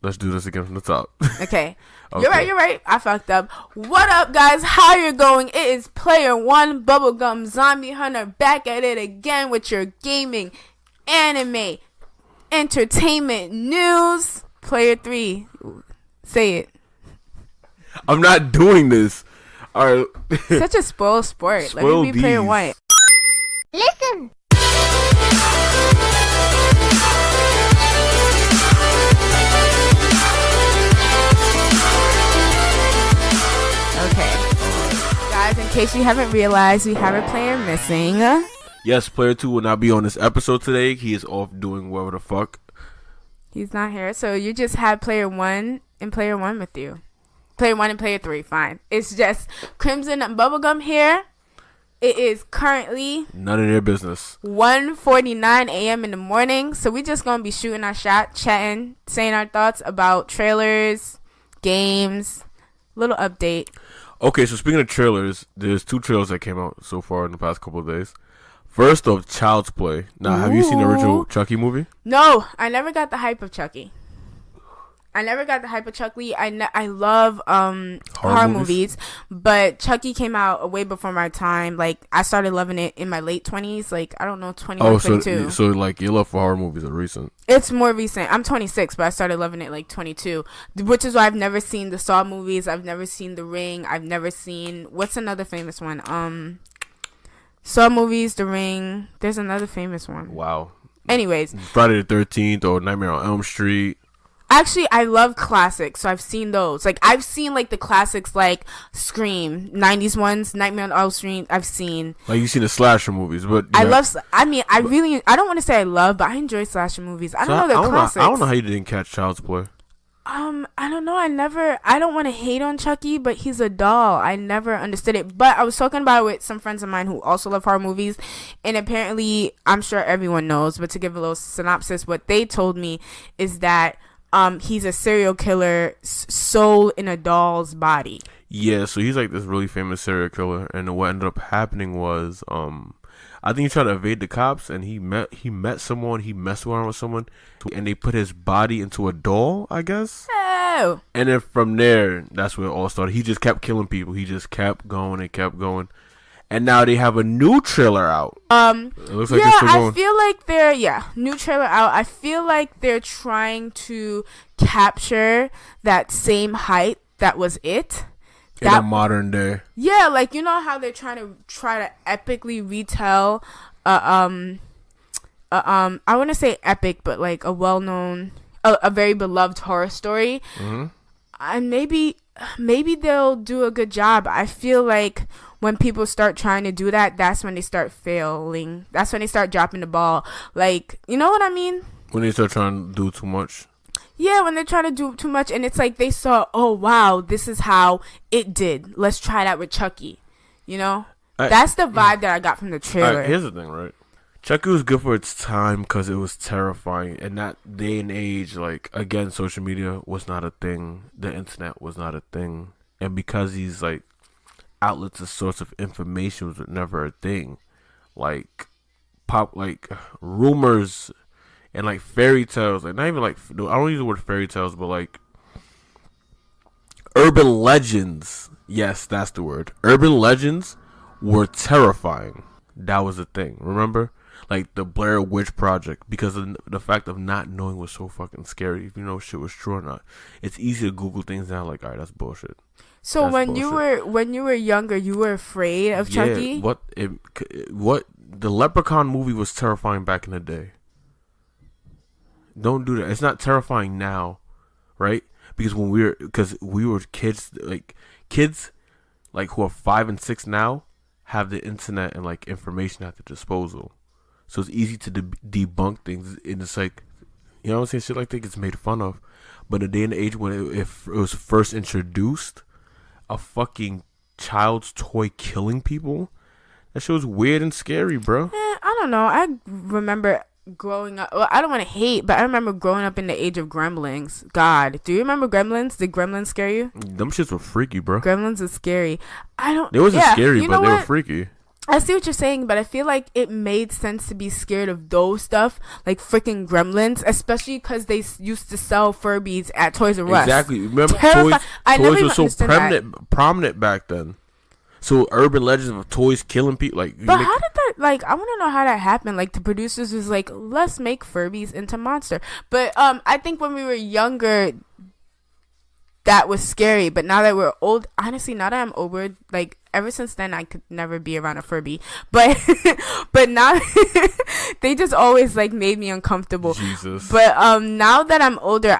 Let's do this again from the top. Okay. You're right. I fucked up. What up, guys? How you going? It is Player 1 Bubblegum Zombie Hunter back at it again with your gaming, anime, entertainment news. Player 3, say it. I'm not doing this. All right. Such a spoiled sport. Let me be Player 1. Listen. Okay. Guys, in case you haven't realized, we have a player missing. Yes, Player 2 will not be on this episode today. He is off doing whatever the fuck. He's not here, so you just had Player 1 and Player 1 with you. Player 1 and Player 3, fine. It's just Crimson and Bubblegum here. It is currently none of their business. 1:49 a.m. in the morning, so we just gonna be shooting our shot, chatting, saying our thoughts about trailers, games, little update. Okay, so speaking of trailers, there's 2 trailers that came out so far in the past couple of days. First off, Child's Play. Now, have you seen the original Chucky movie? No, I never got the hype of Chucky. I love horror movies, but Chucky came out way before my time. Like, I started loving it in my late 20s, like, I don't know, 21, 22. So like, your love for horror movies are recent? It's more recent. I'm 26, but I started loving it like 22, which is why I've never seen the Saw movies. I've never seen The Ring. I've never seen, what's another famous one? Saw movies, The Ring. There's another famous one. Wow. Anyways. Friday the 13th or Nightmare on Elm Street. Actually, I love classics, so I've seen those. Like, I've seen, like, the classics, like, Scream, 90s ones, Nightmare on Elm Street, I've seen. Like, you've seen the slasher movies, but... I don't want to say I love, but I enjoy slasher movies. I don't know, they're classics. I don't know how you didn't catch Child's Play. I don't know, I don't want to hate on Chucky, but he's a doll. I never understood it. But I was talking about it with some friends of mine who also love horror movies, and apparently, I'm sure everyone knows, but to give a little synopsis, what they told me is that he's a serial killer, soul in a doll's body. Yeah, so he's like this really famous serial killer, and what ended up happening was, I think he tried to evade the cops, and he met someone, he messed around with someone, and they put his body into a doll, I guess. Oh. And then from there, that's where it all started. He just kept killing people. He just kept going and kept going. And now they have a new trailer out. It looks like I feel like new trailer out. I feel like they're trying to capture that same height that was it. In the modern day. Yeah, like, you know how they're trying to epically retell I want to say epic, but like a well-known, a very beloved horror story. Mm-hmm. And maybe they'll do a good job. I feel like when people start trying to do that, that's when they start failing. That's when they start dropping the ball. Like, you know what I mean? When they start trying to do too much. Yeah, when they're trying to do too much, and it's like they saw, oh, wow, this is how it did. Let's try that with Chucky. You know? That's the vibe that I got from the trailer. Here's the thing, right? Chucky was good for its time because it was terrifying. And that day and age, like, again, social media was not a thing. The internet was not a thing. And because these, like, outlets, a source of information was never a thing. Like rumors and like fairy tales, like not even like, I don't use the word fairy tales, but like urban legends. Yes, that's the word. Urban legends were terrifying. That was the thing. Remember, like the Blair Witch Project, because of the fact of not knowing was so fucking scary. If you know shit was true or not, it's easy to Google things now. Like, all right, that's bullshit. So when you were younger, you were afraid of Chucky? What the Leprechaun movie was terrifying back in the day. Don't do that. It's not terrifying now, right? Because we were kids, like who are 5 and 6 now, have the internet and like information at their disposal, so it's easy to debunk things. And it's like, you know what I'm saying, shit like that gets made fun of. But the day and age when it was first introduced, a fucking child's toy killing people, that shit was weird and scary, bro. I don't know. I remember growing up. Well, I don't want to hate, but I remember growing up in the age of Gremlins. God, do you remember Gremlins? Did Gremlins scare you? Them shits were freaky, bro. Gremlins is scary. They wasn't scary, but they were freaky. I see what you're saying, but I feel like it made sense to be scared of those stuff, like freaking gremlins, especially because they used to sell Furbies at Toys R Us. Exactly. Remember, I never toys even were so understood prominent back then. So urban legends of toys killing people, like. But how did that? Like, I want to know how that happened. Like, the producers was like, let's make Furbies into monster. But I think when we were younger, that was scary. But now that we're old, honestly, now that I'm older, like, ever since then, I could never be around a Furby. But but now they just always like made me uncomfortable. Jesus. But now that I'm older,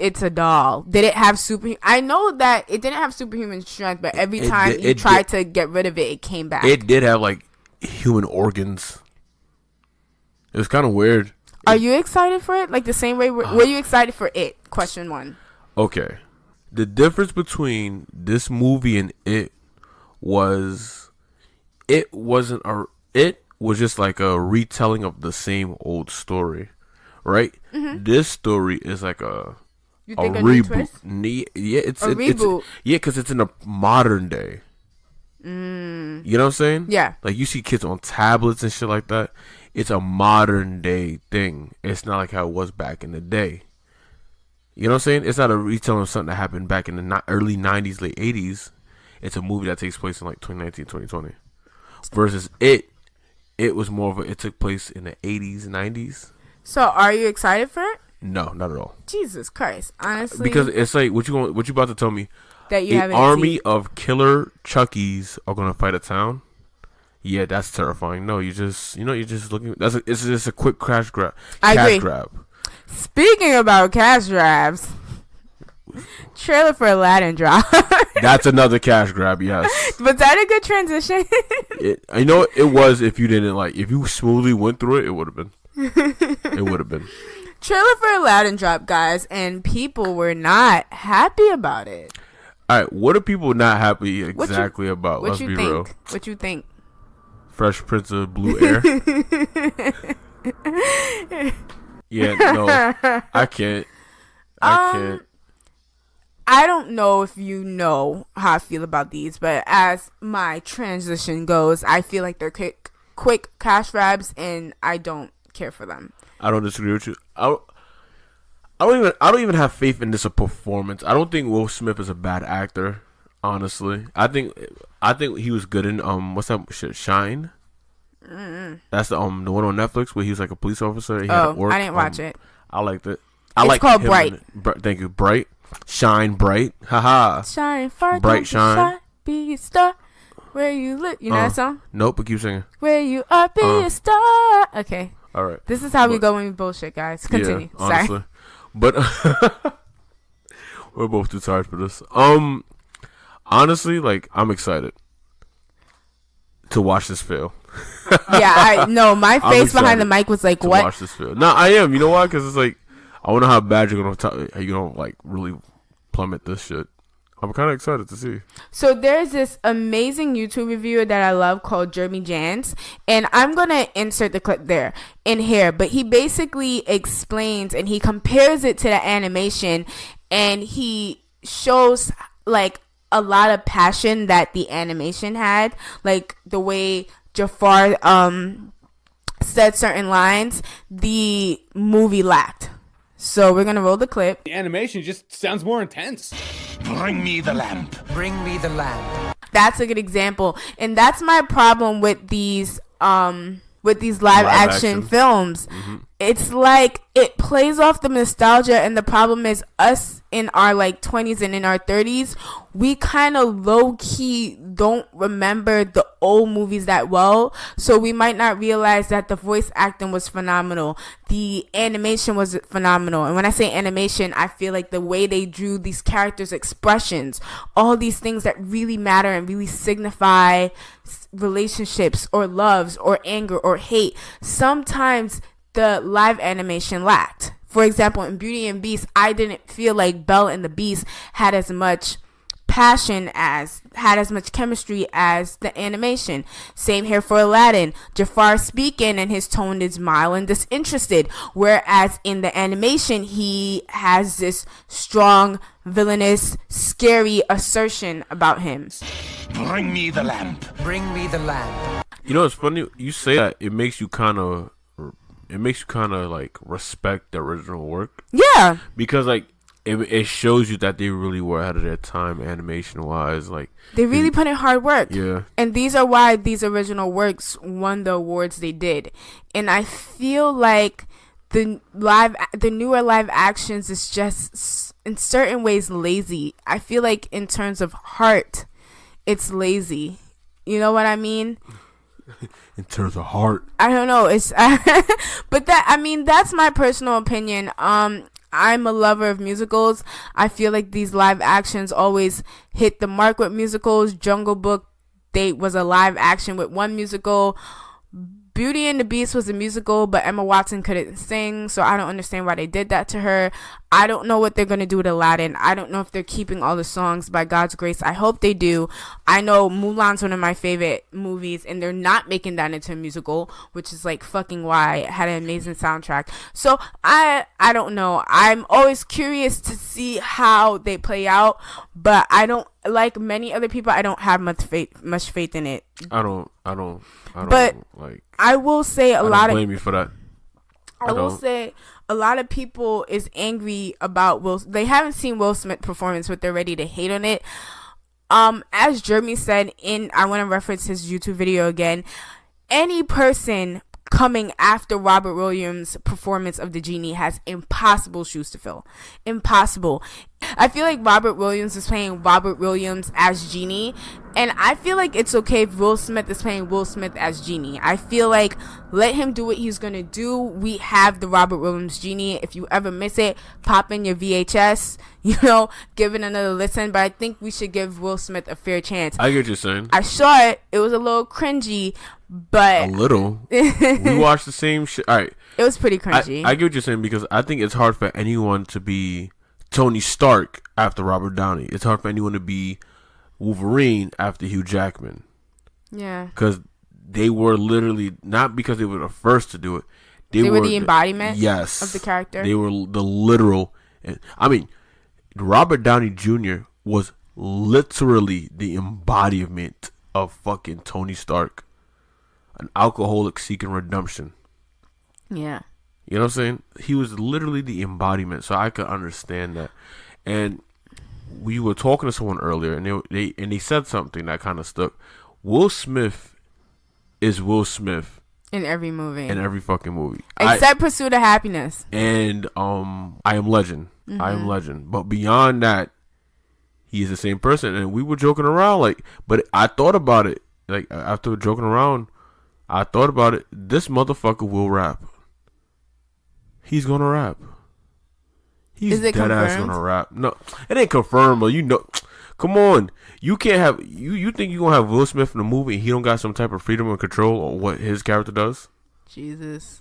it's a doll. Did it have I know that it didn't have superhuman strength, but every time you tried to get rid of it, it came back. It did have like human organs. It was kind of weird. Are you excited for it? Like the same way were you excited for it? Question 1. Okay. The difference between this movie and it was just like a retelling of the same old story, right? Mm-hmm. This story is like a reboot. It's a reboot. Because it's in a modern day. You know what I'm saying? Yeah. Like you see kids on tablets and shit like that. It's a modern day thing. It's not like how it was back in the day. You know what I'm saying? It's not a retelling of something that happened back in the early 90s, late 80s. It's a movie that takes place in like 2019, 2020. Versus it was more of it took place in the 80s, 90s. So are you excited for it? No, not at all. Jesus Christ. Honestly. Because it's like, what you about to tell me? That you haven't army of killer Chuckies are going to fight a town? Yeah, that's terrifying. No, you're just looking. It's just a quick cash grab. I agree. Speaking about cash grabs, trailer for Aladdin drop. That's another cash grab, yes. Was that a good transition? I know it was. If you smoothly went through it, it would have been. It would have been. Trailer for Aladdin drop, guys, and people were not happy about it. All right, what are people not happy exactly about? Let's be real. What you think? Fresh Prince of Bel Air. Yeah, no, I can't. I don't know if you know how I feel about these, but as my transition goes, I feel like they're quick cash grabs, and I don't care for them. I don't disagree with you. I don't even have faith in this performance. I don't think Will Smith is a bad actor. Honestly, I think he was good in what's that shit? Shine. Mm-hmm. That's the one on Netflix where he was like a police officer. He had to work. I didn't watch it. I liked it. It's called Bright. Thank you, Bright. Shine bright. Haha. Shine far. Bright shine. Be a star. Where you live. You know that song? Nope, but keep singing. Where you are, be a star. Okay. All right. This is how we go when we bullshit, guys. Continue. Yeah, honestly. Sorry. But we're both too tired for this. Honestly, like, I'm excited to watch this fail. Yeah, I know. My face behind the mic was like, what? Watch this fail. No, I am. You know why? Because it's like, I wonder how bad you're gonna like really plummet this shit. I'm kind of excited to see. So there's this amazing YouTube reviewer that I love called Jeremy Jans, and I'm gonna insert the clip there in here. But he basically explains and he compares it to the animation, and he shows like a lot of passion that the animation had, like the way Jafar said certain lines, the movie lacked. So we're gonna roll the clip. The animation just sounds more intense. Bring me the lamp. Bring me the lamp. That's a good example, and that's my problem with these live action films. Mm-hmm. It's like it plays off the nostalgia, and the problem is us in our like 20s and in our 30s, we kind of low key don't remember the old movies that well, so we might not realize that the voice acting was phenomenal, the animation was phenomenal. And when I say animation, I feel like the way they drew these characters' expressions, all these things that really matter and really signify relationships or loves or anger or hate, sometimes the live animation lacked. For example, in Beauty and Beast, I didn't feel like Belle and the Beast had as much passion had as much chemistry as the animation. Same here for Aladdin. Jafar speaking and his tone is mild and disinterested, whereas in the animation he has this strong, villainous, scary assertion about him. Bring me the lamp. Bring me the lamp. You know, it's funny you say that. It makes you kind of like respect the original work Yeah. because like it shows you that they really were ahead of their time animation wise. Like They really put in hard work. yeah, And these are why these original works won the awards they did. And I feel like the newer live actions is just in certain ways lazy. I feel like in terms of heart, it's lazy. You know what I mean? in terms of heart. I don't know. It's but that's my personal opinion. I'm a lover of musicals. I feel like these live actions always hit the mark with musicals. Jungle Book Date was a live action with one musical. Beauty and the Beast was a musical, but Emma Watson couldn't sing, so I don't understand why they did that to her. I don't know what they're going to do with Aladdin. I don't know if they're keeping all the songs. By God's grace, I hope they do. I know Mulan's one of my favorite movies, and they're not making that into a musical, which is like fucking why. It had an amazing soundtrack. So I don't know. I'm always curious to see how they play out, but I don't, like many other people, I don't have much faith in it. I don't But like. I will say I don't blame you for that. I will say a lot of people is angry about they haven't seen Will Smith performance, but they're ready to hate on it. As Jeremy said I want to reference his YouTube video again. Any person coming after Robert Williams' performance of the genie has impossible shoes to fill. Impossible. I feel like Robert Williams is playing Robert Williams as Genie, and I feel like it's okay if Will Smith is playing Will Smith as Genie. I feel like let him do what he's gonna do. We have the Robert Williams Genie. If you ever miss it, pop in your VHS, give it another listen, but I think we should give Will Smith a fair chance. I get what you're saying. I saw it. It was a little cringy, but... A little. We watched the same shit. All right. It was pretty cringy. I get what you're saying because I think it's hard for anyone to be Tony Stark after Robert Downey. It's hard for anyone to be Wolverine after Hugh Jackman. Yeah. Because they were literally, not because they were the first to do it. They were the embodiment yes, of the character. They were the literal. I mean, Robert Downey Jr. was literally the embodiment of fucking Tony Stark. An alcoholic seeking redemption. Yeah. You know what I'm saying? He was literally the embodiment, so I could understand that. And we were talking to someone earlier, and they said something that kind of stuck. Will Smith is Will Smith in every movie, in every fucking movie, except Pursuit of Happiness and I Am Legend. Mm-hmm. I Am Legend. But beyond that, he is the same person. And we were joking around, but I thought about it. Like after joking around, I thought about it. This motherfucker will rap. He's gonna rap. He's dead ass gonna rap. No, it ain't confirmed, but come on. You can't have you think you gonna have Will Smith in the movie and he don't got some type of freedom and control on what his character does? Jesus.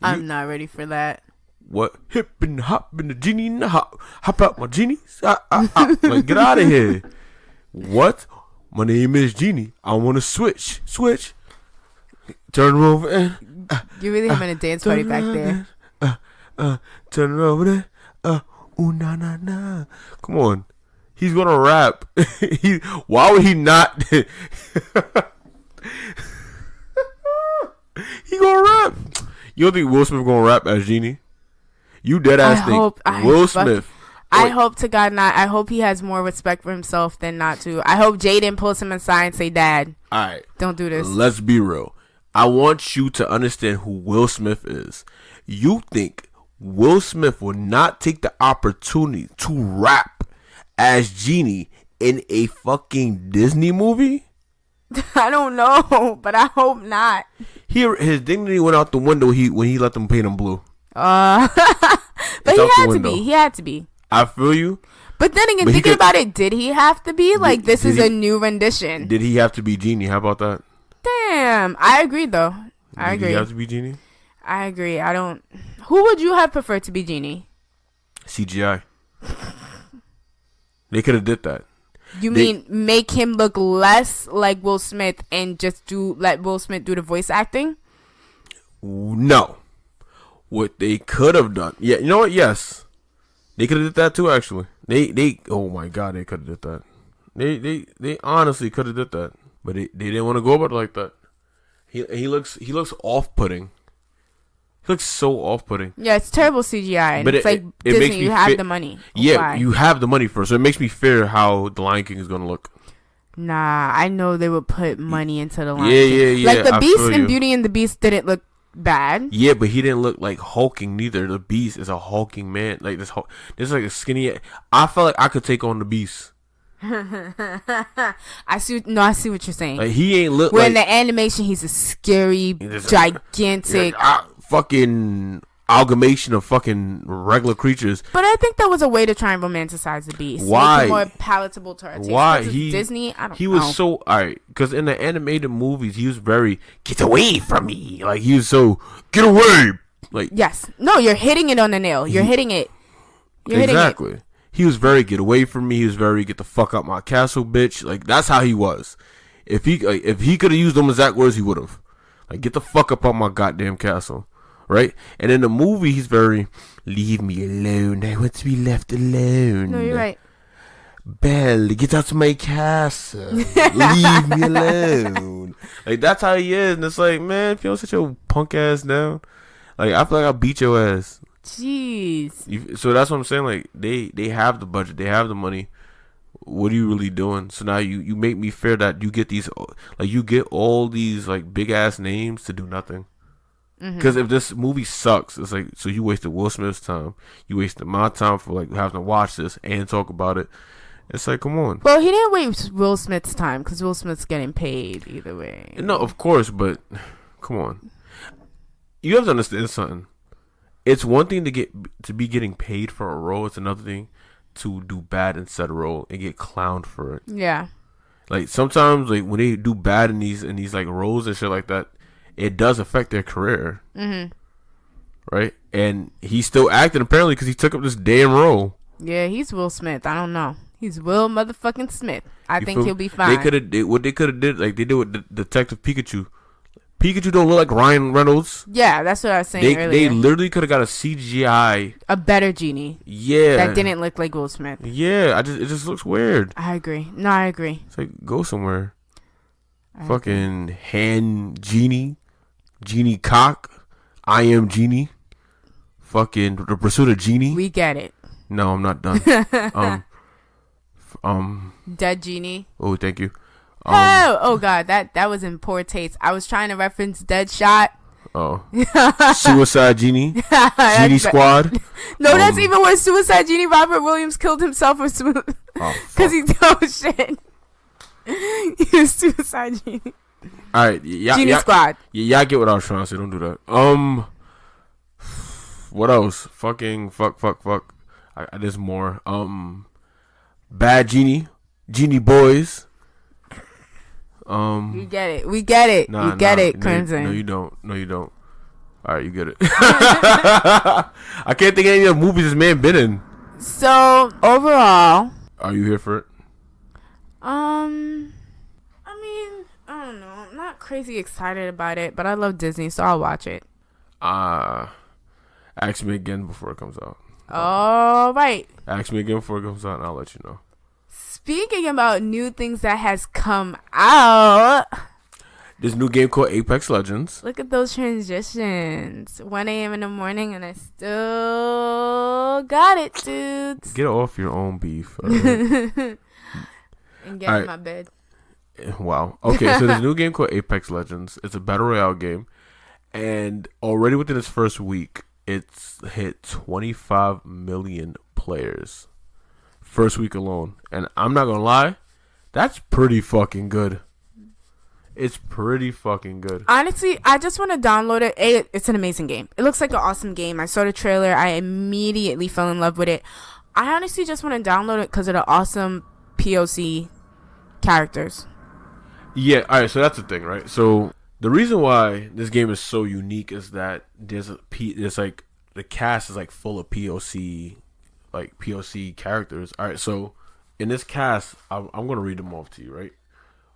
I'm not ready for that. What? Hip and hop and the genie and the hop out my genie. Like, get out of here. What? My name is Genie. I wanna switch. Turn him over and you're really having a dance party back there. Turn it over there. Ooh, na, na, na. Come on. He's gonna rap. Why would he not? He gonna rap. You don't think Will Smith gonna rap as Genie? You dead ass think Will Smith. I hope to God not. I hope he has more respect for himself than not to. I hope Jaden pulls him aside and say, Dad, alright, don't do this. Let's be real. I want you to understand who Will Smith is. You think Will Smith will not take the opportunity to rap as Genie in a fucking Disney movie? I don't know, but I hope not. His dignity went out the window when he let them paint him blue. But he had to be. He had to be. I feel you. But then again, thinking about it, did he have to be? Like, this is a new rendition. Did he have to be Genie? How about that? Damn. I agree, though. I agree. Did he have to be Genie? I agree. I don't... Who would you have preferred to be Genie? CGI. They could have did that. You mean make him look less like Will Smith and just let Will Smith do the voice acting? No. What they could have done... Yeah, you know what? Yes. They could have did that too, actually. They oh my God, they could have did that. They honestly could have did that. But they didn't want to go about it like that. He looks off putting. He looks so off putting. Yeah, it's terrible CGI. And But it's like it Disney, makes me you have the money. Yeah, Why? you have the money for it, so it makes me fear how the Lion King is gonna look. Nah, I know they would put money into the Lion Yeah, King. yeah. Like the I Beast feel and you. Beauty and the Beast didn't look bad. Yeah, but he didn't look like hulking neither. The Beast is a hulking man. Like this like a skinny. I felt like I could take on the Beast. I see what you're saying. Like he ain't look Where like in the animation he's a scary, gigantic. fucking amalgamation of fucking regular creatures. But I think that was a way to try and romanticize the Beast. Why? Make it more palatable to our taste. Why 'Cause it's Disney? I don't know. He was so alright because in the animated movies he was very get away from me. Like he was so get away. Like Yes. No, you're hitting it on the nail. You're hitting it. You're exactly. hitting it. He was very get away from me. He was very get the fuck out my castle, bitch. Like that's how he was. If he could have used them exact words, he would have. Like get the fuck up on my goddamn castle, right? And in the movie, he's very leave me alone. I want to be left alone. No, you're right. Belle, get out of my castle. Leave me alone. Like that's how he is, and it's like, man, if you don't sit your punk ass down, like I feel like I'll beat your ass. Jeez. So that's what I'm saying. Like they have the budget, they have the money. What are you really doing? So now you make me fear that you get these, like you get all these like big ass names to do nothing. Because if this movie sucks, it's like so you wasted Will Smith's time, you wasted my time for like having to watch this and talk about it. It's like, come on. Well, he didn't waste Will Smith's time because Will Smith's getting paid either way. No, of course, but come on. You have to understand something. It's one thing to be getting paid for a role. It's another thing to do bad in said role and get clowned for it. Yeah. Like sometimes, like when they do bad in these like roles and shit like that, it does affect their career. Right? And he's still acting apparently because he took up this damn role. Yeah, he's Will Smith. I don't know. He's Will motherfucking Smith. I You think feel- he'll be fine. They could have did what they could have did. Like they did with Detective Pikachu. Pikachu don't look like Ryan Reynolds. Yeah, that's what I was saying They earlier. literally could have got a CGI. A better genie. Yeah. That didn't look like Will Smith. Yeah, it just looks weird. I agree. No, I agree. It's like go somewhere. I Fucking hand genie cock. I am genie. Fucking the pursuit of genie. We get it. No, I'm not done. Dead genie. Oh, thank you. Oh God, that was in poor taste. I was trying to reference Deadshot. Oh, Suicide Genie, Genie Squad. No, that's even worse. Suicide Genie. Robert Williams killed himself because he told shit. He was Suicide Genie. All right, Genie Squad. Y'all get what I was trying to say. Don't do that. What else? Fucking fuck. There's more. Bad Genie Boys. We get it. We get it. Nah, we get it, no, Crimson. No, you don't. All right, you get it. I can't think of any other movies this man been in. So overall, Are you here for it? I mean, I don't know. I'm not crazy excited about it, but I love Disney, so I'll watch it. Ask me again before it comes out. All right. Ask me again before it comes out, and I'll let you know. Speaking about new things that has come out, This new game called Apex Legends. look at those transitions. 1 a.m. in the morning, and I still got it, dudes. Get off your own beef. All right? And get All in right. my bed. Wow. Okay, so this new game called Apex Legends. It's a battle royale game, and already within its first week, it's hit 25 million players. First week alone, and I'm not gonna lie, that's pretty fucking good. It's pretty fucking good. Honestly, I just want to download it. It's an amazing game. It looks like an awesome game. I saw the trailer. I immediately fell in love with it. I honestly just want to download it because of the awesome POC characters. Yeah, all right. So that's the thing, right? So the reason why this game is so unique is that there's like the cast is like full of POC characters. All right, so in this cast, I'm gonna read them off to you, right?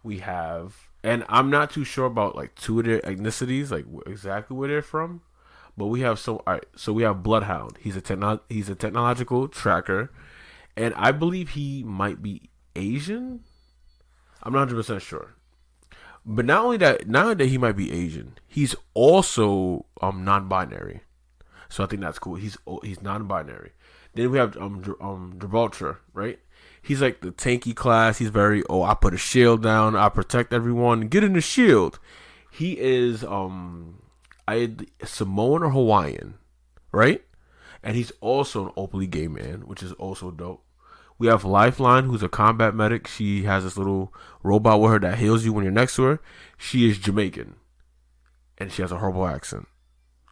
We have, and I'm not too sure about like two of their ethnicities, like exactly where they're from, but we have all right. So we have Bloodhound. He's a technological tracker, and I believe he might be Asian. I'm not 100% sure. But not only that he might be Asian, he's also non-binary. So I think that's cool. He's non-binary. Then we have Gibraltar, right? He's like the tanky class. He's very I put a shield down. I protect everyone. Get in the shield. He is Samoan or Hawaiian, right? And he's also an openly gay man, which is also dope. We have Lifeline, who's a combat medic. She has this little robot with her that heals you when you're next to her. She is Jamaican, and she has a horrible accent.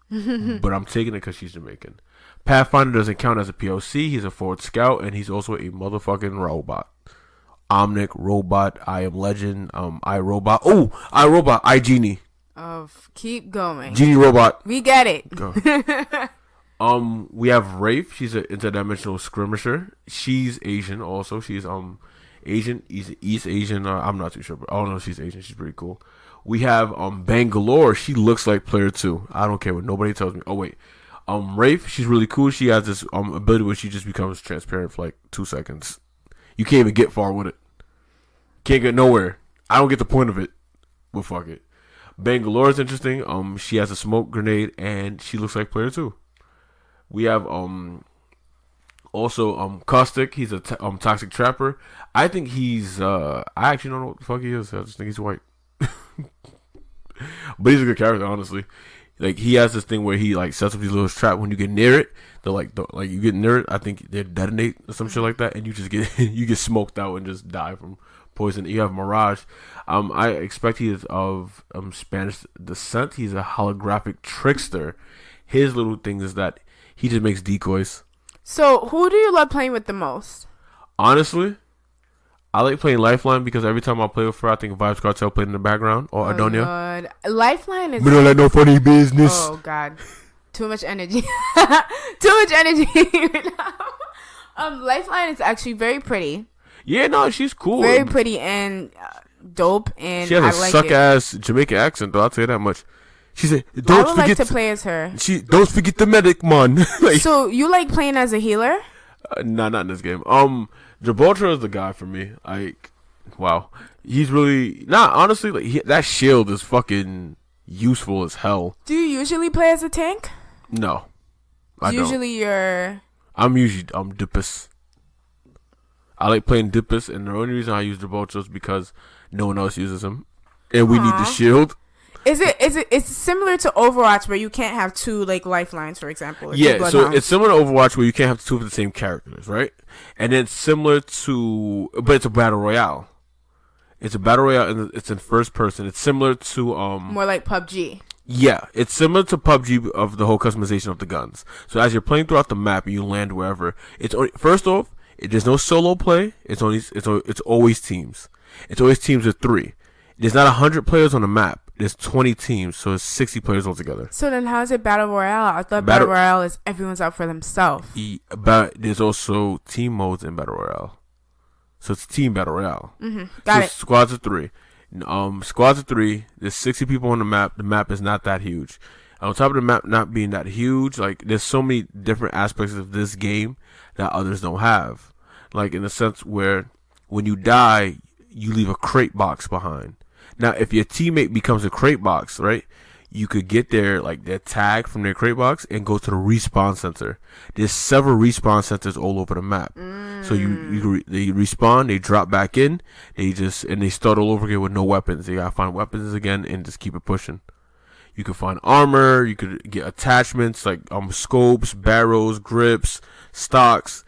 But I'm taking it because she's Jamaican. Pathfinder doesn't count as a POC. He's a forward scout, and he's also a motherfucking robot. Omnic, Robot, I Am Legend, iRobot. Oh, iRobot, iGenie. Keep going. Genie Robot. We get it. Go. We have Rafe. She's an interdimensional skirmisher. She's Asian also. She's Asian. East Asian. I'm not too sure, but I don't know if she's Asian. She's pretty cool. We have Bangalore. She looks like player 2. I don't care what nobody tells me. Oh wait. Rafe, she's really cool. She has this ability where she just becomes transparent for like 2 seconds. You can't even get far with it. Can't get nowhere. I don't get the point of it. But fuck it. Bangalore is interesting. She has a smoke grenade and she looks like player 2. We have also Caustic. He's a toxic trapper. I think he's I actually don't know what the fuck he is. I just think he's white. But he's a good character, honestly. Like he has this thing where he like sets up these little traps. When you get near it, they're like you get near it. I think they detonate or some shit like that, and you just get you get smoked out and just die from poison. You have Mirage. I expect he is of Spanish descent. He's a holographic trickster. His little thing is that he just makes decoys. So who do you love playing with the most? Honestly, I like playing Lifeline because every time I play with her, I think Vibes Cartel played in the background or Adonia. God. Lifeline is. We don't let no funny business. Oh God, too much energy. Too much energy right now. Lifeline is actually very pretty. Yeah, no, she's cool. Very pretty and dope, and she has I a like suck it. ass Jamaican accent, though. I'll tell you that much. She said, I "Don't would forget like to play as her." Don't forget the medic, man. Like, So you like playing as a healer? nah, not in this game. Gibraltar is the guy for me. Like, wow, he's really honestly, like that shield is fucking useful as hell. Do you usually play as a tank? No, I usually don't. I'm usually Dipus. I like playing Dipus, and the only reason I use Gibraltar is because no one else uses him, and we need the shield. It's similar to Overwatch where you can't have two like lifelines, for example. Or Yeah, so it's similar to Overwatch where you can't have two of the same characters, right? And then similar to, but it's a battle royale. It's a battle royale, and it's in first person. It's similar to more like PUBG. Yeah, it's similar to PUBG of the whole customization of the guns. So as you're playing throughout the map and you land wherever, it's only, first off, there's no solo play. It's always teams. It's always teams of 3. There's not 100 players on the map. There's 20 teams, so it's 60 players altogether. So then how is it Battle Royale? I thought Battle Royale is everyone's out for themselves. But there's also team modes in Battle Royale. So it's Team Battle Royale. Got it. Squads of 3. Squads of 3, there's 60 people on the map. The map is not that huge. On top of the map not being that huge, like there's so many different aspects of this game that others don't have. Like in the sense where when you die, you leave a crate box behind. Now, if your teammate becomes a crate box, right, you could get their tag from their crate box and go to the respawn center. There's several respawn centers all over the map. So they respawn, they drop back in, they start all over again with no weapons. They gotta find weapons again and just keep it pushing. You could find armor, you could get attachments like scopes, barrels, grips, stocks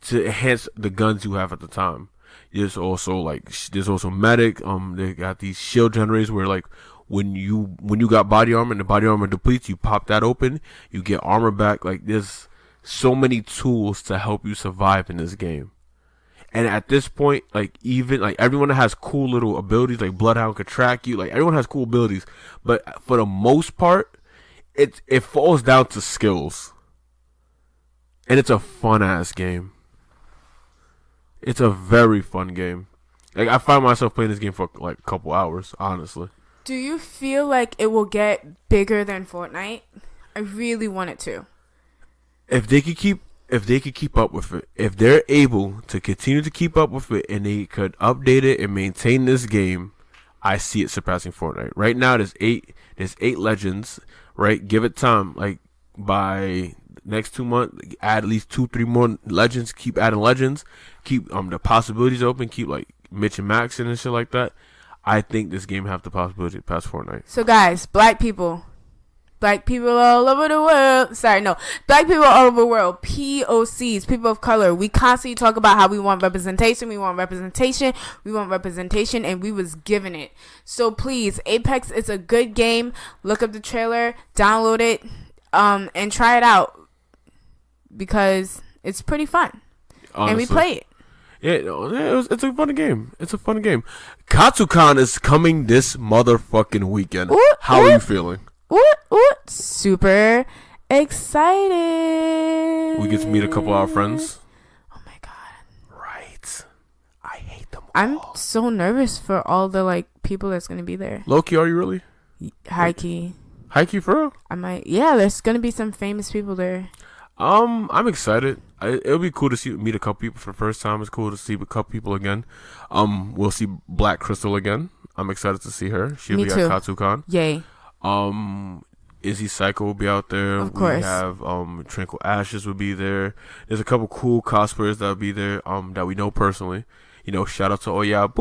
to enhance the guns you have at the time. There's also medic. They got these shield generators where like when you got body armor and the body armor depletes, you pop that open, you get armor back. Like there's so many tools to help you survive in this game. And at this point, like even like everyone that has cool little abilities, like Bloodhound could track you. Like everyone has cool abilities, but for the most part, it falls down to skills. And it's a fun ass game. It's a very fun game. Like I find myself playing this game for like a couple hours, honestly. Do you feel like it will get bigger than Fortnite? I really want it to. If they could keep up with it, if they're able to continue to keep up with it, and they could update it and maintain this game, I see it surpassing Fortnite. Right now, there's eight legends. Right, give it time. Like by next 2 months, add at least 2-3 more legends. Keep adding legends. Keep the possibilities open. Keep like Mitch and Max and shit like that. I think this game have the possibility to pass Fortnite. So guys, black people all over the world. Black people all over the world. POCs, people of color. We constantly talk about how we want representation. We want representation. We want representation, and we was given it. So please, Apex is a good game. Look up the trailer, download it, and try it out because it's pretty fun. Honestly. And we play it. Yeah, it's a fun game. It's a fun game. Katsukan is coming this motherfucking weekend. How are you feeling? Super excited. We get to meet a couple of our friends. Oh my god. Right. I hate them all. I'm so nervous for all the like people that's gonna be there. Low-key, are you really? High key. High key for real? I might. Yeah, there's gonna be some famous people there. I'm excited. It'll be cool to meet a couple people for the first time. It's cool to see a couple people again. We'll see Black Crystal again. I'm excited to see her. She'll be at Katsukan. Yay. Izzy Psycho will be out there. Of course. We have Tranquil Ashes will be there. There's a couple cool cosplayers that'll be there. That we know personally. You know, shout out to Bob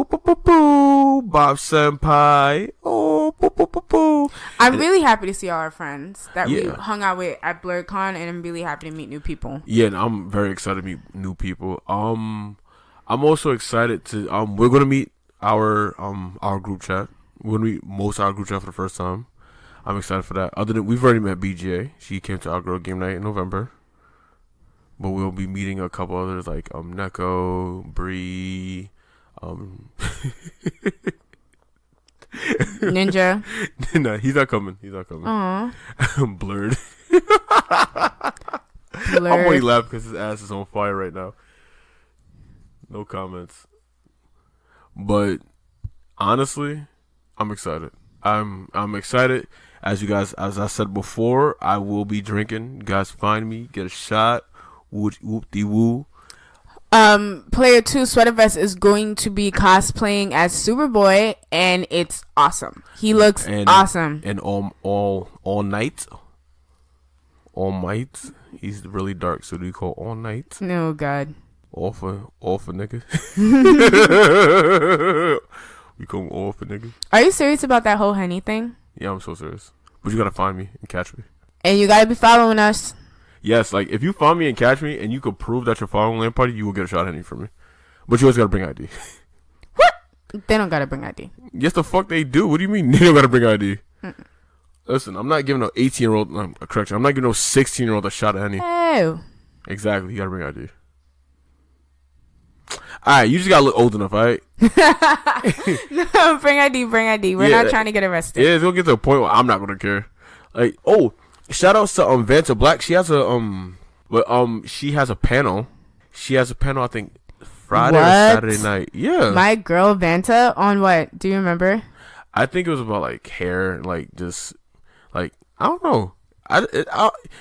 Senpai. Oh, boo boo boo boo. I'm really happy to see all our friends that we hung out with at BlurCon, and I'm really happy to meet new people. Yeah, and I'm very excited to meet new people. I'm also excited to we're gonna meet our group chat. We're gonna meet most of our group chat for the first time. I'm excited for that. Other than we've already met BGA. She came to our girl game night in November. But we'll be meeting a couple others like Neko, Bree, Ninja. No, he's not coming. Aww. Blurred. I'm only laughing because his ass is on fire right now. No comments. But honestly, I'm excited. I'm excited. As I said before, I will be drinking. You guys find me, get a shot. Whoop-de-woo. Player 2 Sweater Vest is going to be cosplaying as Superboy, and it's awesome. He looks awesome. And all night. All Might. He's really dark, so do you call All Night? No, God. All for nigga. We call him all for nigga. Are you serious about that whole Henny thing? Yeah, I'm so serious. But you gotta find me and catch me. And you gotta be following us. Yes, like if you find me and catch me and you could prove that you're following L.A.N Party, you will get a shot at me from me. But you always gotta bring ID. What? They don't gotta bring ID. Yes, the fuck they do. What do you mean they don't gotta bring ID? Listen, I'm not giving no 18-year-old correction. I'm not giving no 16-year-old a shot at any. Oh. Exactly. You gotta bring ID. Alright, you just gotta look old enough, alright? No, bring ID. We're not trying to get arrested. Yeah, it's gonna get to a point where I'm not gonna care. Like, shout outs to Vanta Black. She has she has a panel. She has a panel, I think, Friday or Saturday night. Yeah. My girl Vanta on what? Do you remember? I think it was about like hair, like just like I don't know.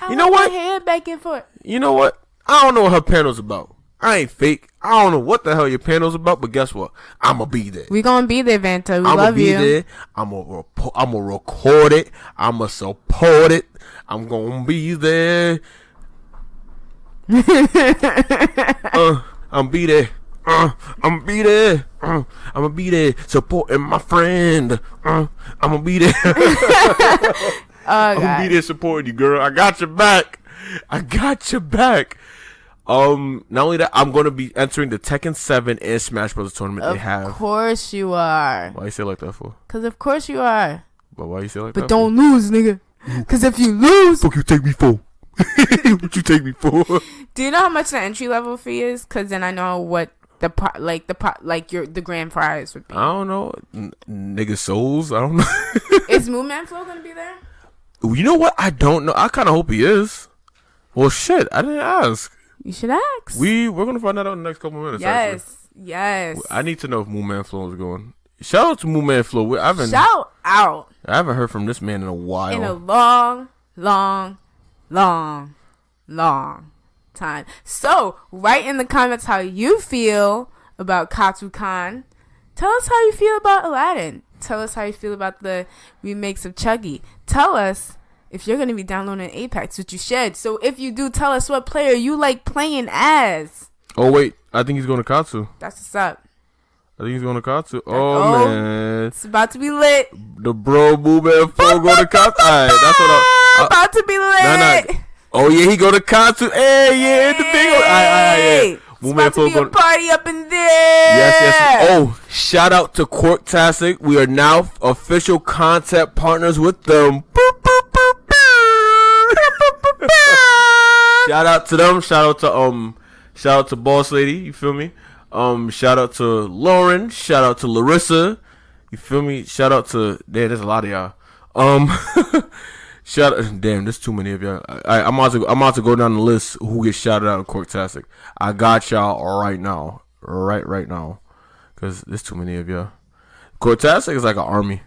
You know what? Hair back and forth. You know what? I don't know what her panel's about. I ain't fake. I don't know what the hell your panel's about, but guess what? I'ma be there. We gonna be there, Vanta. We love you. There. I'ma record it. I'ma support it. I'm gonna be there. I'm be there. I'm be there. I'ma be there supporting my friend. I'ma be there. I'ma be there supporting you, girl. I got your back. Not only that, I'm gonna be entering the Tekken 7 and Smash Bros. Tournament they have. Of course you are. Why you say it like that for? Cause of course you are. But why you say it like that? But don't lose, nigga. Cause if you lose, fuck you take me for? What you take me for? Do you know how much the entry level fee is? Cause then I know what the grand prize would be. I don't know, nigga souls. I don't know. Is Moonman Flow gonna be there? You know what? I don't know. I kind of hope he is. Well, shit, I didn't ask. You should ask. We're gonna find that out in the next couple minutes. Yes. I need to know if Moonman Flow is going. Shout out to Moonman Flow. Shout out. I haven't heard from this man in a while. In a long time. So, write in the comments how you feel about Katsukan. Tell us how you feel about Aladdin. Tell us how you feel about the remakes of Chuggy. Tell us if you're going to be downloading Apex, which you should. So if you do, tell us what player you like playing as. Oh, wait. I think he's going to Katsu. That's what's up. I think he's going to Katsu. Oh, man. It's about to be lit. The bro, Boo Man 4 go to Katsu. All right, that's what about to be lit. Nah. Oh, yeah, he go to Katsu. Hey, yeah, the big one. Yeah. It's about to be a party up in there. Yes. Oh, shout out to Quarktastic. We are now official content partners with them. Shout out to them. Shout out to Boss Lady. You feel me? Shout out to Lauren. Shout out to Larissa. You feel me? Shout out to there's a lot of y'all. Damn, there's too many of y'all. I'm about to go down the list who gets shouted out in Quarktastic. I got y'all right now. Right now. Because there's too many of y'all. Quarktastic is like an army.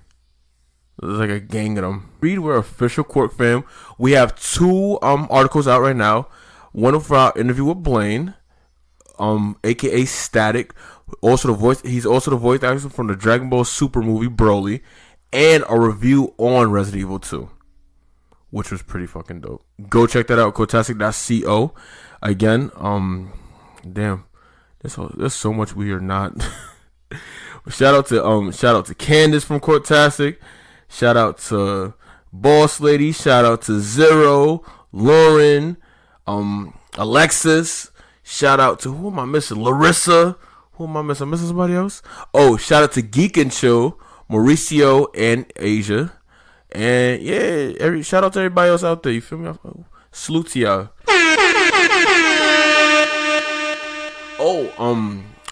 There's like a gang of them. We're official Quark fam. We have 2 articles out right now. One for our interview with Blaine, aka Static. He's also the voice actor from the Dragon Ball Super movie Broly, and a review on Resident Evil 2. Which was pretty fucking dope. Go check that out, Quarktastic.co. Again, damn, there's so much we are not. shout out to Candace from Quarktastic. Shout out to Boss Lady. Shout out to Zero, Lauren, Alexis. Shout out to, who am I missing? Larissa. Who am I missing? I'm missing somebody else. Oh, shout out to Geek and Chill, Mauricio, and Asia. And yeah, shout out to everybody else out there. You feel me? Salute to y'all. Oh,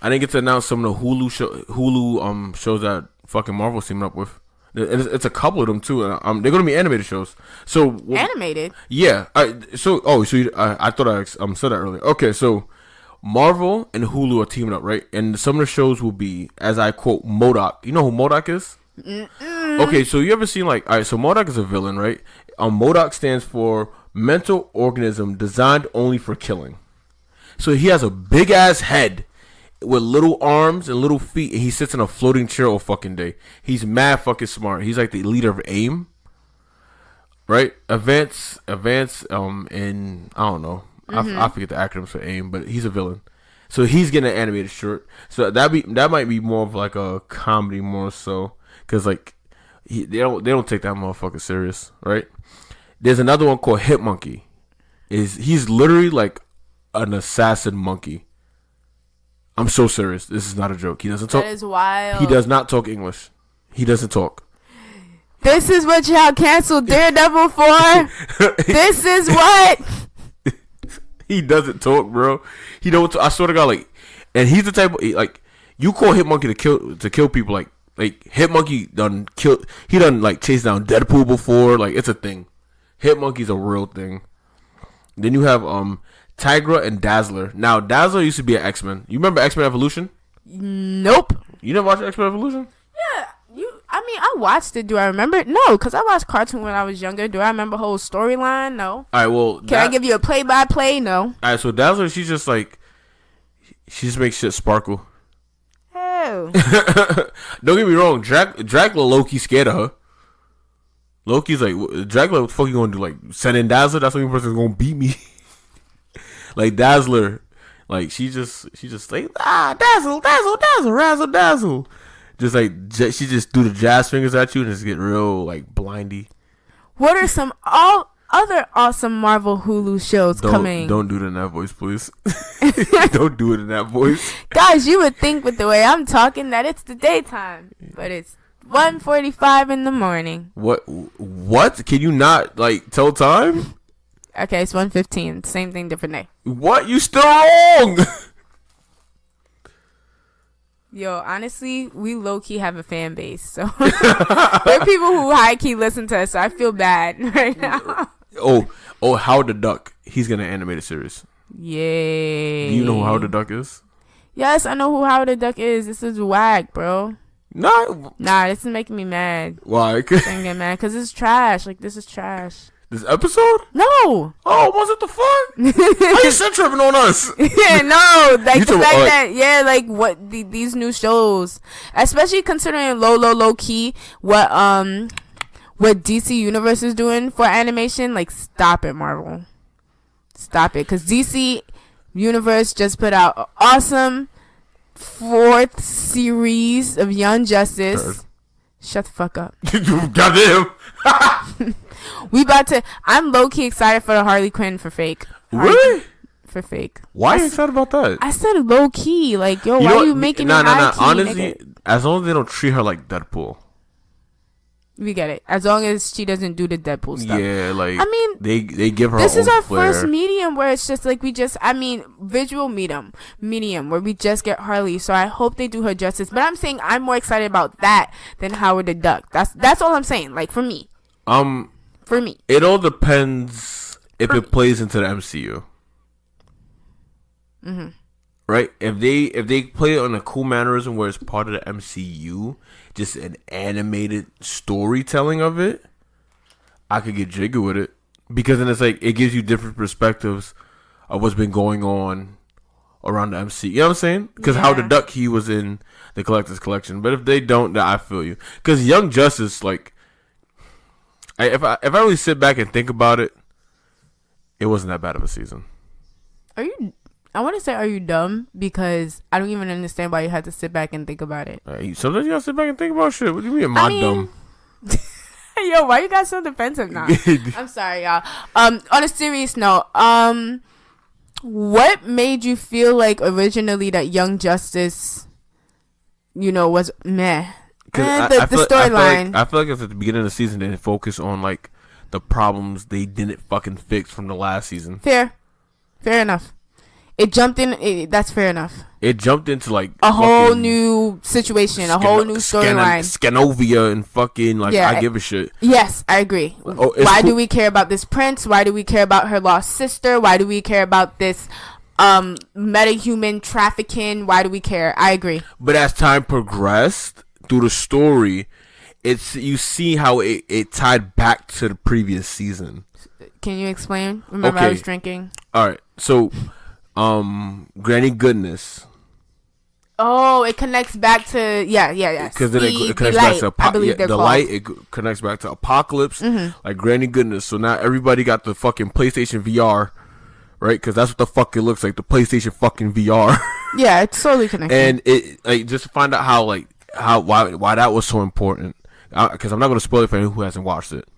I didn't get to announce some of the Hulu shows that fucking Marvel's teaming up with. It's a couple of them too. They're gonna be animated shows. So animated. Yeah. I thought I said that earlier. Okay, so Marvel and Hulu are teaming up, right? And some of the shows will be, as I quote, MODOK. You know who MODOK is? Okay, so you ever seen so MODOK is a villain, right? MODOK stands for mental organism designed only for killing. So he has a big ass head with little arms and little feet, and he sits in a floating chair all fucking day. He's mad fucking smart. He's like the leader of AIM, right? Advance, and I don't know. I forget the acronyms for AIM, but he's a villain. So he's getting an animated short. So that might be more of like a comedy more so, because like they don't take that motherfucker serious, right? There's another one called Hit Monkey. He's literally like an assassin monkey. I'm so serious. This is not a joke. He doesn't talk. That is wild. He does not talk English. He doesn't talk. This is what y'all canceled Daredevil for. This is what. He doesn't talk, bro. He don't. I swear to God, like, and he's the type of like you call Hitmonkey to kill people. Like Hitmonkey done killed. He done like chased down Deadpool before. Like it's a thing. Hitmonkey's a real thing. Then you have Tigra and Dazzler. Now Dazzler used to be an X-Men. You remember X-Men Evolution? Nope. You never watched X-Men Evolution? Yeah. I mean, I watched it. Do I remember it? No, because I watched cartoon when I was younger. Do I remember whole storyline? No. All right, well. Can I give you a play-by-play? No. All right, so Dazzler, she just makes shit sparkle. Oh. Don't get me wrong. Dracula low-key scared of her. Loki's like, Dracula, what the fuck you gonna do? Like, send in Dazzler? That's the only person that's gonna beat me. Like, Dazzler, like, she just like, dazzle, razzle, dazzle. Just like, she just do the jazz fingers at you and just get real, like, blindy. What are some other awesome Marvel Hulu shows coming? Don't do it in that voice, please. Don't do it in that voice. Guys, you would think with the way I'm talking that it's the daytime, but it's 1:45 in the morning. What? Can you not, like, tell time? Okay, it's 1:15. Same thing, different day. What? You still wrong? Yo, honestly, we low-key have a fan base, so there are people who high-key listen to us, so I feel bad right now. Oh, Howard the Duck. He's gonna animate a series. Yay. Do you know who Howard the Duck is? Yes, I know who Howard the Duck is. This is whack, bro. Nah, this is making me mad. Why? I'm getting mad because it's trash. Like, this is trash. This episode? No. Oh, was it the fuck? How you still tripping on us? Yeah, no, like You the talking fact about, that like what these new shows, especially considering low key what DC Universe is doing for animation. Like, stop it, Marvel, stop it, because DC Universe just put out an awesome 4th series of Young Justice. Third. Shut the fuck up. Goddamn. I'm low key excited for the Harley Quinn for fake. Really? For fake. Why are you excited about that? I said low key. Like, yo, You why know are you what? making Nah, it high key? Honestly, Nigga? as long as they don't treat her like Deadpool. We get it. As long as she doesn't do the Deadpool stuff. Yeah, like, I mean, they give her this own is our flair. first medium where it's just like visual medium where we just get Harley. So I hope they do her justice. But I'm saying I'm more excited about that than Howard the Duck. That's all I'm saying. Like, for me. It all depends if it plays into the MCU. Mm-hmm. Right? If they play it on a cool mannerism where it's part of the MCU, just an animated storytelling of it, I could get jiggy with it. Because then it's like, it gives you different perspectives of what's been going on around the MCU. You know what I'm saying? Because Yeah. how the Duck, he was in the Collector's Collection. But if they don't, then I feel you. Because Young Justice, like, if I really sit back and think about it, it wasn't that bad of a season. I want to say, are you dumb? Because I don't even understand why you had to sit back and think about it. Sometimes you gotta sit back and think about shit. What do you mean, am I dumb? Yo, why you got so defensive now? I'm sorry, y'all. On a serious note, what made you feel like originally that Young Justice, was meh? The storyline. I feel like it's at the beginning of the season they focus on like the problems they didn't fucking fix from the last season. Fair enough. It jumped in. That's fair enough. It jumped into like a whole new situation, a whole new storyline. Scanovia and fucking like, I give a shit. Yes, I agree. Why do we care about this prince? Why do we care about her lost sister? Why do we care about this metahuman trafficking? Why do we care? I agree. But as time progressed through the story, you see how it tied back to the previous season. Can you explain? Remember, I was drinking. All right, so Granny Goodness. Oh, it connects back to yeah. Because then it connects back to I believe they're the called. light. It connects back to Apocalypse, like Granny Goodness. So now everybody got the fucking PlayStation VR, right? Because that's what the fuck it looks like, the PlayStation fucking VR. Yeah, it's solely connected. And it like just to find out why that was so important. Because I'm not gonna spoil it for anyone who hasn't watched it.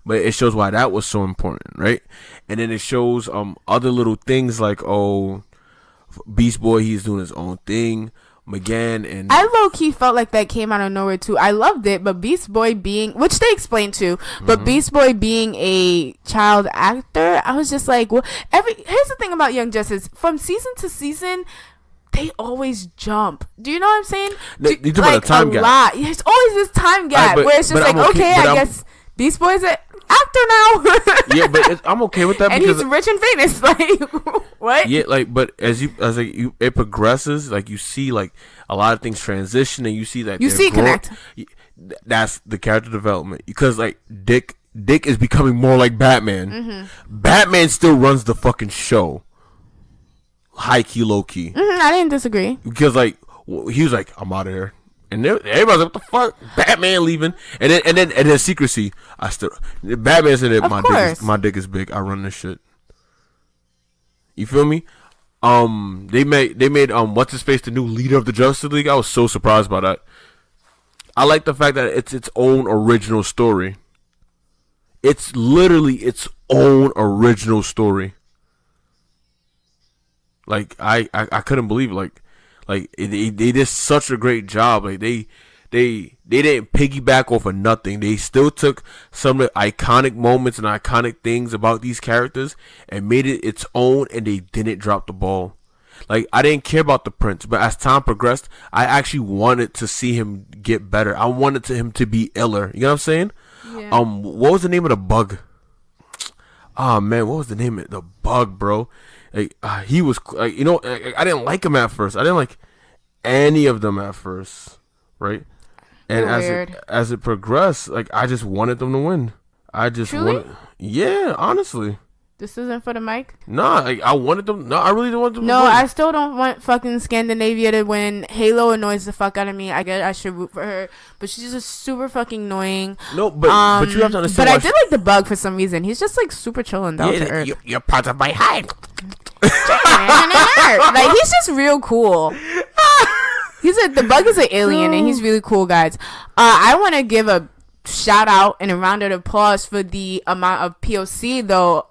But it shows why that was so important, right? And then it shows other little things like, Beast Boy, he's doing his own thing. McGann and I low key felt like that came out of nowhere too. I loved it, but Beast Boy being, which they explained too, but Beast Boy being a child actor, I was just like, well, here's the thing about Young Justice, from season to season, they always jump. Do you know what I'm saying? You talking about a time gap. Lot. There's always this time gap where it's just like, I guess Beast Boy's an actor now. Yeah, but I'm okay with that, and because he's rich and famous. Like, what? Yeah, like, but as it progresses, like, you see like a lot of things transition, and you see that you see connect. That's the character development, because like Dick is becoming more like Batman. Batman still runs the fucking show, high key, low key. I didn't disagree, because like he was like, I'm out of here. And everybody's like, what the fuck? Batman leaving. And then secrecy. Batman said that my dick is big. I run this shit. You feel me? They made what's his face the new leader of the Justice League. I was so surprised by that. I like the fact that it's its own original story. It's literally its own original story. Like I couldn't believe it. Like they did such a great job. Like they didn't piggyback off of nothing. They still took some of the iconic moments and iconic things about these characters and made it its own, and they didn't drop the ball. Like, I didn't care about the Prince, but as time progressed, I actually wanted to see him get better. I wanted him to be iller. You know what I'm saying? Yeah. What was the name of the bug? Oh man, what was the name of the bug, bro? Like, he was, like, you know, I didn't like him at first. I didn't like any of them at first, right? And as it progressed, like, I just wanted them to win. I just Truly? want. Yeah, honestly. This isn't for the mic. Nah, like, I wanted them. No, I really don't want them. No, to win. I still don't want fucking Scandinavia to win. Halo annoys the fuck out of me. I get I should root for her, but she's just super fucking annoying. No, but you have to understand. But I did like the Bug for some reason. He's just like super chill and down to earth. You're part of my hype. Like he's just real cool. The Bug is an alien and he's really cool, guys. I want to give a shout out and a round of applause for the amount of POC though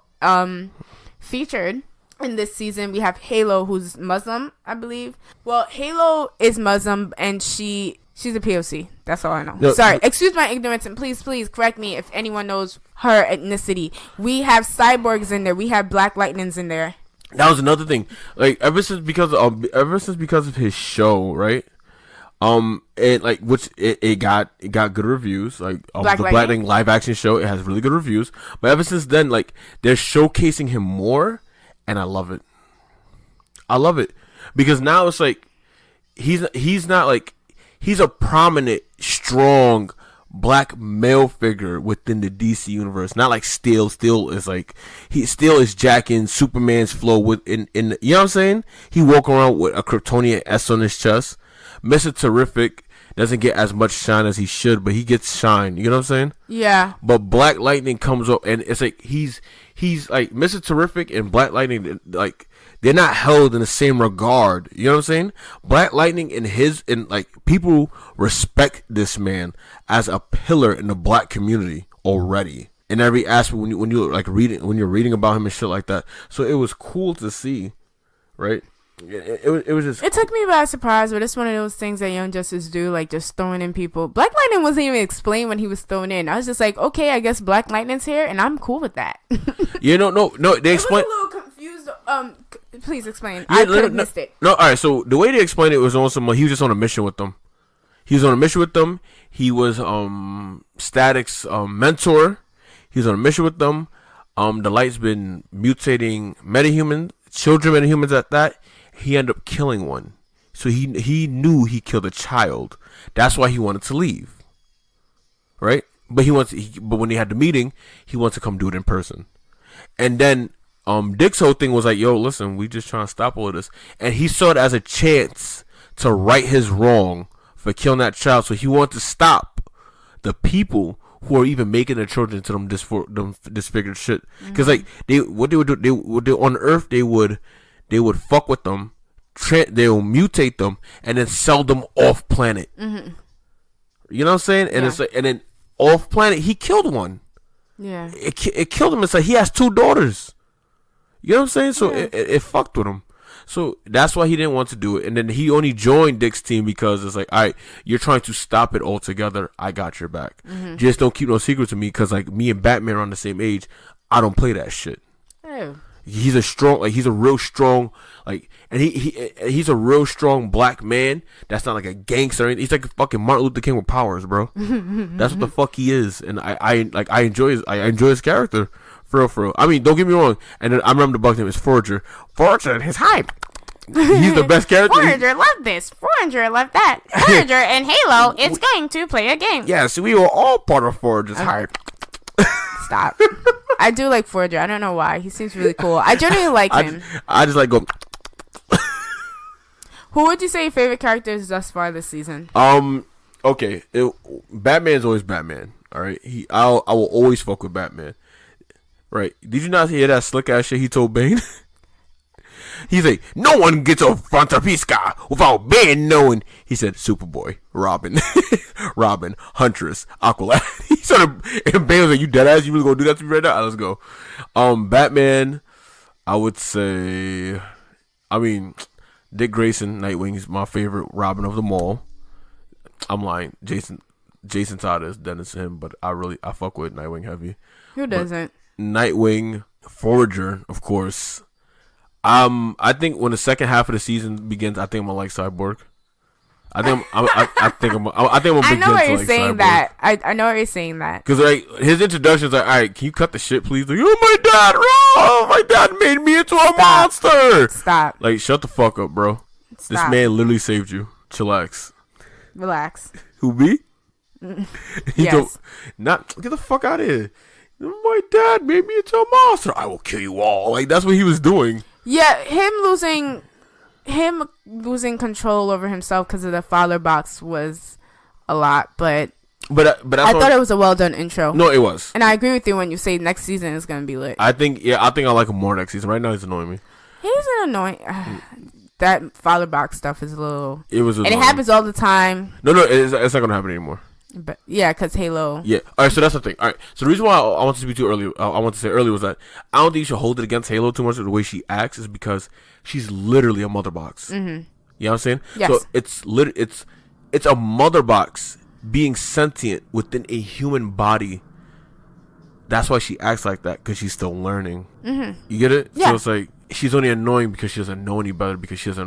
featured in this season. We have Halo, who's Muslim, I believe. Well, Halo is Muslim and she's a POC. That's all I know. No, Sorry, excuse my ignorance, and please correct me if anyone knows her ethnicity. We have cyborgs in there. We have Black Lightnings in there. That was another thing. Like ever since because of his show, right? It got good reviews. Like the Black Lightning live action show, it has really good reviews. But ever since then, like they're showcasing him more, and I love it. I love it because now it's like he's not like he's a prominent, strong black male figure within the DC universe. Not like Steel. Steel is like Steel is jacking Superman's flow in you know what I'm saying? He walk around with a Kryptonian S on his chest. Mr. Terrific doesn't get as much shine as he should, but he gets shine. You know what I'm saying? Yeah. But Black Lightning comes up, and it's like he's like Mr. Terrific and Black Lightning, like they're not held in the same regard. You know what I'm saying? Black Lightning and like people respect this man as a pillar in the black community already in every aspect. When you're reading about him and shit like that, so it was cool to see, right? It was just. It took me by surprise, but it's one of those things that Young Justice do, like just throwing in people. Black Lightning wasn't even explained when he was thrown in. I was just like, okay, I guess Black Lightning's here, and I'm cool with that. No. They explained. I was a little confused. Please explain. I could have missed it. No, all right. So the way they explained it was on he was just on a mission with them. He was on a mission with them. He was Static's mentor. He was on a mission with them. The Light's been mutating metahumans, children metahumans at that. He ended up killing one. So he knew he killed a child. That's why he wanted to leave. Right? But but when they had the meeting, he wants to come do it in person. And then Dick's whole thing was like, yo, listen, we just trying to stop all of this. And he saw it as a chance to right his wrong for killing that child. So he wanted to stop the people who are even making their children into them disfigured shit. Because like what they would do, on Earth they would fuck with them, they'll mutate them, and then sell them off planet. Mm-hmm. You know what I'm saying? And it's like, and then off planet, he killed one. Yeah, it killed him. It's like he has 2 daughters. You know what I'm saying? So it fucked with him. So that's why he didn't want to do it. And then he only joined Dick's team because it's like, all right, you're trying to stop it altogether. I got your back. Mm-hmm. Just don't keep no secrets to me because like me and Batman are on the same age. I don't play that shit. Oh. He's a real strong, like, and he's a real strong black man. That's not like a gangster. He's like a fucking Martin Luther King with powers, bro. That's what the fuck he is. And I enjoy his character, for real. I mean, don't get me wrong. And then I remember the bug name is Forager. Forager, his hype. He's the best character. Forager loved this. Forager loved that. Forager and Halo is going to play a game. Yes, we were all part of Forager's hype. Stop. I do like Forager. I don't know why. He seems really cool. I genuinely like him. I just like go. Who would you say your favorite characters thus far this season? Okay. Batman's always Batman. All right. I will always fuck with Batman. Right. Did you not hear that slick ass shit he told Bane? He's like, no one gets a Fantapisca without Bane knowing. He said, Superboy, Robin, Huntress, Aqualad. He started, and Bane was like, you dead ass? You really gonna do that to me right now? Right, let's go. Batman, I would say, Dick Grayson, Nightwing is my favorite Robin of them all. I'm lying. Jason Todd is Dennis him, but I fuck with Nightwing heavy. Who doesn't? But Nightwing, Forager, of course. I think when the second half of the season begins, I think I'm gonna like Cyborg. I think I'm gonna begin know where you're like saying Cyborg. that. I know where you're saying that. Because like his introduction's like, all right, can you cut the shit, please? Like, oh my dad made me into a monster. Stop. Like, shut the fuck up, bro. Stop. This man literally saved you. Chillax. Relax. Who, me? Yes. Get the fuck out of here. My dad made me into a monster. I will kill you all. Like that's what he was doing. Yeah, him losing control over himself because of the father box was a lot, but that's I thought it was a well done intro. No, it was. And I agree with you when you say next season is gonna be lit. I think I like him more next season. Right now he's annoying me. He's an annoying. That father box stuff is a little. It was annoying. And it happens all the time. No, it's not gonna happen anymore. But yeah, because Halo. Yeah. All right. So that's the thing. All right. So the reason why I want to be too early, I want to say earlier was that I don't think you should hold it against Halo too much of the way she acts is because she's literally a mother box. Mm-hmm. You know what I'm saying? Yes. So it's a mother box being sentient within a human body. That's why she acts like that because she's still learning. Mm-hmm. You get it? Yeah. So it's like she's only annoying because she doesn't know any better because she doesn't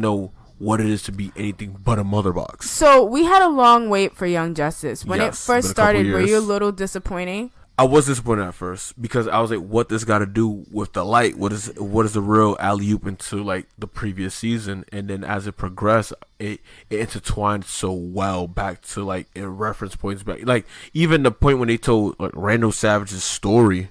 know what it is to be anything but a mother box. So we had a long wait for Young Justice. When it first it's been a couple started, were years. you a little disappointing? I was disappointed at first because I was like, what this got to do with the light? What is the real alley-oop into like the previous season? And then as it progressed, it intertwined so well back to like in reference points back. Like even the point when they told like Randall Savage's story,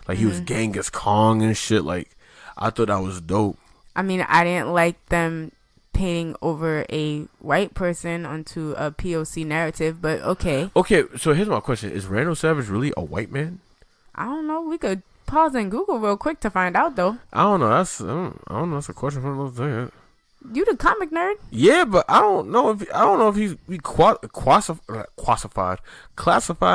like he was Genghis Khan and shit. Like I thought that was dope. I mean, I didn't like them painting over a white person onto a POC narrative, but okay. Okay, so here's my question: is Randall Savage really a white man? I don't know. We could pause and Google real quick to find out, though. I don't know. I don't know. That's a question for another day. You the comic nerd? Yeah, but I don't know if he's classified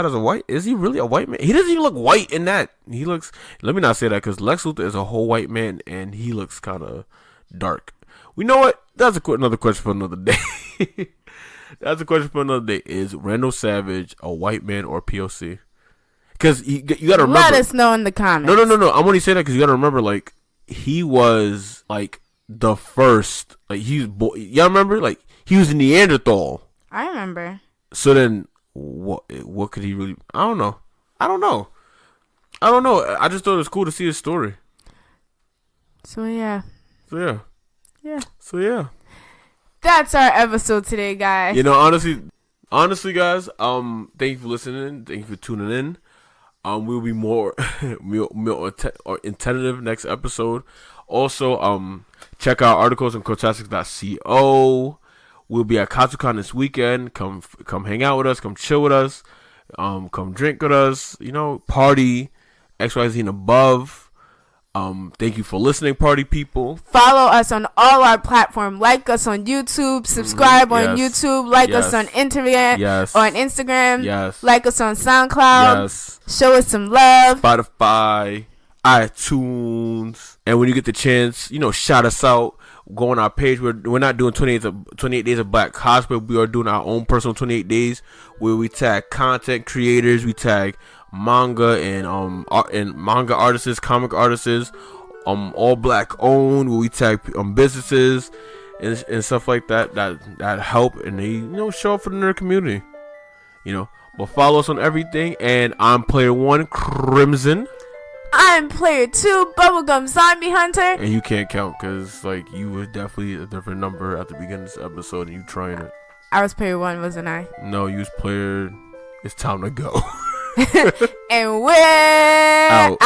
as a white. Is he really a white man? He doesn't even look white in that. He looks. Let me not say that because Lex Luthor is a whole white man and he looks kind of dark. We know what? That's another question for another day. That's a question for another day. Is Randall Savage a white man or POC? Because you got to remember. Let us know in the comments. No. I'm only saying that because you got to remember, like he was like the first. Like y'all remember? Like he was a Neanderthal. I remember. So then, what could he really? I don't know. I just thought it was cool to see his story. So yeah. That's our episode today, guys. You know, honestly, guys, thank you for listening. Thank you for tuning in. We'll be more attentive next episode. Also, check out articles on Kotastics.co. We'll be at Katsucon this weekend. Come hang out with us. Come chill with us. Come drink with us. You know, party, XYZ and above. Thank you for listening, party people. Follow us on all our platforms. Like us on YouTube. Subscribe on YouTube. Like us on internet. Yes. On Instagram. Yes. Like us on SoundCloud. Yes. Show us some love. Spotify, iTunes, and when you get the chance, you know, shout us out. Go on our page. We're not doing 28 days of Black cosplay. We are doing our own personal 28 days where we tag content creators. We tag manga and manga artists, comic artists, all Black owned. Where we tag businesses and stuff like that help and they, you know, show up for the nerd community. You know, but follow us on everything. And I'm Player 1 Crimson. I'm Player 2 Bubblegum Zombie Hunter. And you can't count because like you were definitely a different number at the beginning of this episode and you trying it. I was Player 1, wasn't I? No, you was Player. It's time to go. And we're out.